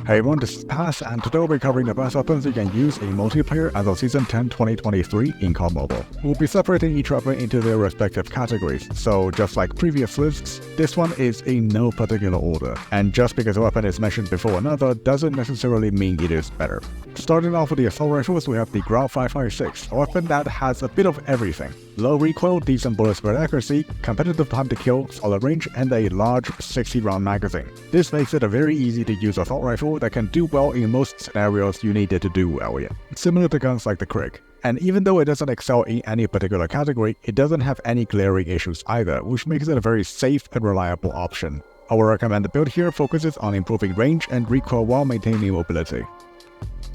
Hey everyone, this is Pass, and today we'll be covering the best weapons you can use in multiplayer as of Season 10 2023 in Codmobile. We'll be separating each weapon into their respective categories, so just like previous lists, this one is in no particular order, and just because a weapon is mentioned before another doesn't necessarily mean it is better. Starting off with the assault rifles, we have the Grau 556, a weapon that has a bit of everything. Low recoil, decent bullet spread accuracy, competitive time to kill, solid range, and a large 60-round magazine. This makes it a very easy to use assault rifle that can do well in most scenarios you need it to do well in, similar to guns like the Krig. And even though it doesn't excel in any particular category, it doesn't have any glaring issues either, which makes it a very safe and reliable option. Our recommended build here focuses on improving range and recoil while maintaining mobility.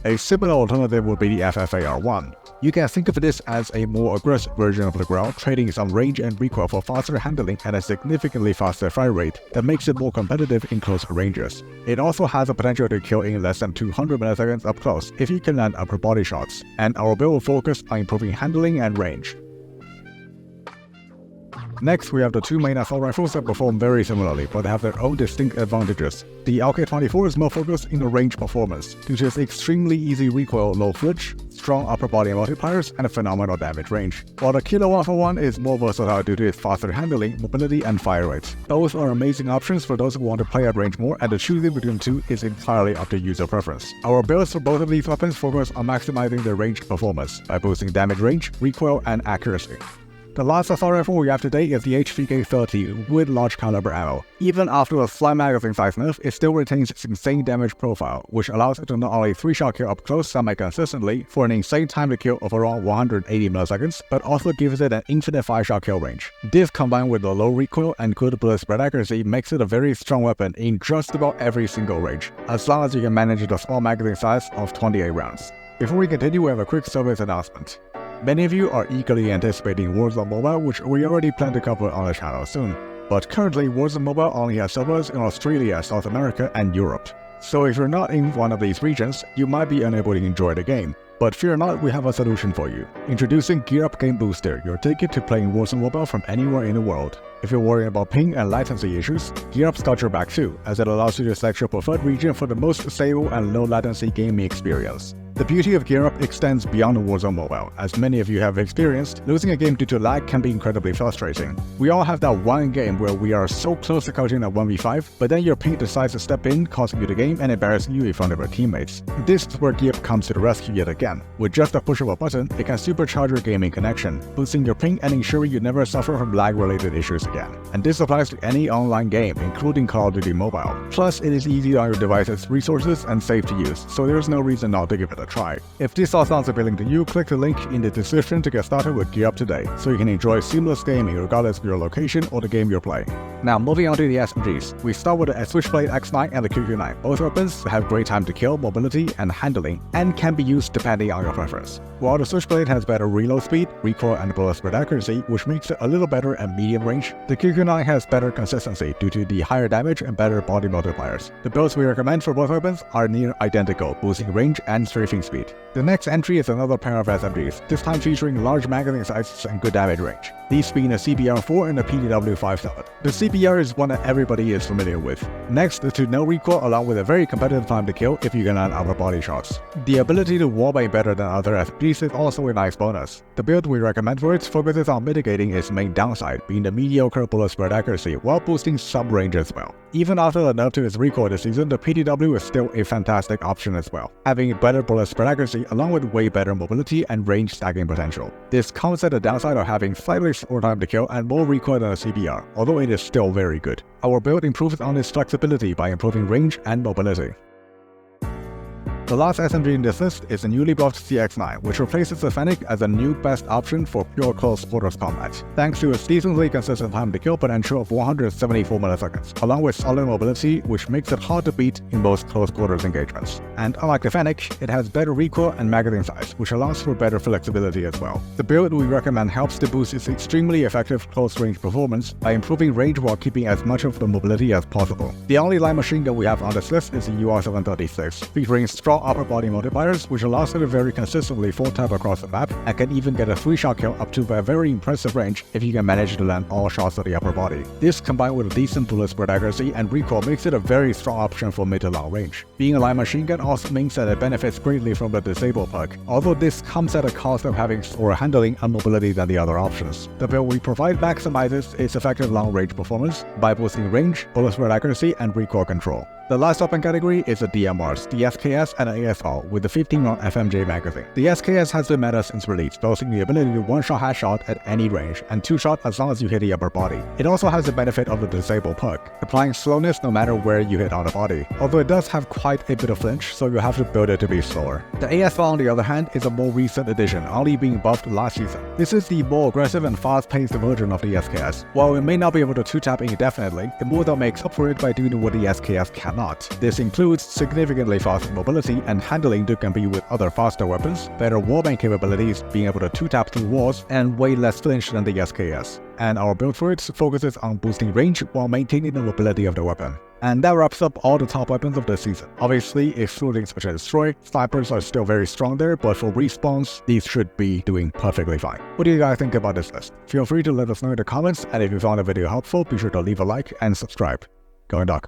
A similar alternative would be the FFAR-1. You can think of this as a more aggressive version of the Grau, trading some range and recoil for faster handling and a significantly faster fire rate that makes it more competitive in closer ranges. It also has the potential to kill in less than 200 milliseconds up close if you can land upper body shots, and our build will focus on improving handling and range. Next, we have the two main assault rifles that perform very similarly, but have their own distinct advantages. The LK24 is more focused in the range performance, due to its extremely easy recoil, low flinch, strong upper body multipliers, and a phenomenal damage range. While the Kilo 141 is more versatile due to its faster handling, mobility, and fire rates. Both are amazing options for those who want to play at range more, and the choosing between the two is entirely up to user preference. Our builds for both of these weapons focus on maximizing their ranged performance by boosting damage range, recoil, and accuracy. The last assault rifle we have today is the HVK-30 with large caliber ammo. Even after a slight magazine size nerf, it still retains its insane damage profile, which allows it to not only 3-shot kill up close semi-consistently for an insane time to kill of around 180 milliseconds, but also gives it an infinite 5-shot kill range. This combined with the low recoil and good bullet spread accuracy makes it a very strong weapon in just about every single range, as long as you can manage the small magazine size of 28 rounds. Before we continue, we have a quick service announcement. Many of you are eagerly anticipating Warzone Mobile, which we already plan to cover on the channel soon. But currently, Warzone Mobile only has servers in Australia, South America, and Europe. So if you're not in one of these regions, you might be unable to enjoy the game. But fear not, we have a solution for you. Introducing Gear Up Game Booster, your ticket to playing Warzone Mobile from anywhere in the world. If you're worried about ping and latency issues, Gear Up's got your back too, as it allows you to select your preferred region for the most stable and low latency gaming experience. The beauty of Gear Up extends beyond Warzone Mobile. As many of you have experienced, losing a game due to lag can be incredibly frustrating. We all have that one game where we are so close to coaching a 1v5, but then your ping decides to step in, causing you the game and embarrassing you in front of your teammates. This is where Gear Up comes to the rescue yet again. With just a push of a button, it can supercharge your gaming connection, boosting your ping and ensuring you never suffer from lag-related issues again. And this applies to any online game, including Call of Duty Mobile. Plus, it is easy on your device's resources and safe to use, so there's no reason not to give it a try. If this all sounds appealing to you, click the link in the description to get started with Gear Up today, so you can enjoy seamless gaming regardless of your location or the game you're playing. Now moving on to the SMGs, we start with the Switchblade X9 and the QQ9. Both weapons have great time to kill, mobility, and handling, and can be used depending on your preference. While the Switchblade has better reload speed, recoil, and bullet spread accuracy, which makes it a little better at medium range, the QQ9 has better consistency due to the higher damage and better body multipliers. The builds we recommend for both weapons are near identical, boosting range and strafing speed. The next entry is another pair of SMGs, this time featuring large magazine sizes and good damage range. These being the CBR4 and the PDW57. The CBR is one that everybody is familiar with. Next is to no recoil along with a very competitive time to kill if you can land upper body shots. The ability to wallbang better than other SMGs is also a nice bonus. The build we recommend for it focuses on mitigating its main downside, being the mediocre bullet spread accuracy while boosting some range as well. Even after the nerf to its recoil this season, the PDW is still a fantastic option as well, having better bullet spread accuracy along with way better mobility and range stacking potential. This comes at the downside of having slightly slower time to kill and more recoil than a CBR, although it is still very good. Our build improves on its flexibility by improving range and mobility. The last SMG in this list is the newly buffed CX9, which replaces the Fennec as a new best option for pure close quarters combat, thanks to its decently consistent time to kill potential of 174 milliseconds, along with solid mobility, which makes it hard to beat in most close quarters engagements. And unlike the Fennec, it has better recoil and magazine size, which allows for better flexibility as well. The build we recommend helps to boost its extremely effective close range performance by improving range while keeping as much of the mobility as possible. The only light machine gun we have on this list is the UR736, featuring strong strong upper body multipliers, which allows it to very consistently 4-tap across the map, and can even get a 3-shot kill up to a very impressive range if you can manage to land all shots of the upper body. This combined with a decent bullet spread accuracy and recoil makes it a very strong option for mid to long range. Being a light machine gun also means that it benefits greatly from the disable perk, although this comes at a cost of having slower handling and mobility than the other options. The build we provide maximizes its effective long range performance by boosting range, bullet spread accuracy, and recoil control. The last weapon category is the DMRs, the SKS and the AFR with the 15-round FMJ magazine. The SKS has been meta since release, boasting the ability to one-shot headshot at any range and 2-shot as long as you hit the upper body. It also has the benefit of the disable perk, applying slowness no matter where you hit on the body, although it does have quite a bit of flinch, so you have to build it to be slower. The AFR on the other hand is a more recent addition, only being buffed last season. This is the more aggressive and fast-paced version of the SKS. While it may not be able to 2-tap indefinitely, it more than makes up for it by doing what the SKS cannot. This includes significantly faster mobility and handling to compete with other faster weapons, better wallbang capabilities, being able to 2-tap through walls, and way less flinch than the SKS. And our build for it focuses on boosting range while maintaining the mobility of the weapon. And that wraps up all the top weapons of this season. Obviously, excluding Search and Destroy, snipers are still very strong there, but for respawns, these should be doing perfectly fine. What do you guys think about this list? Feel free to let us know in the comments, and if you found the video helpful, be sure to leave a like and subscribe. Going Doc.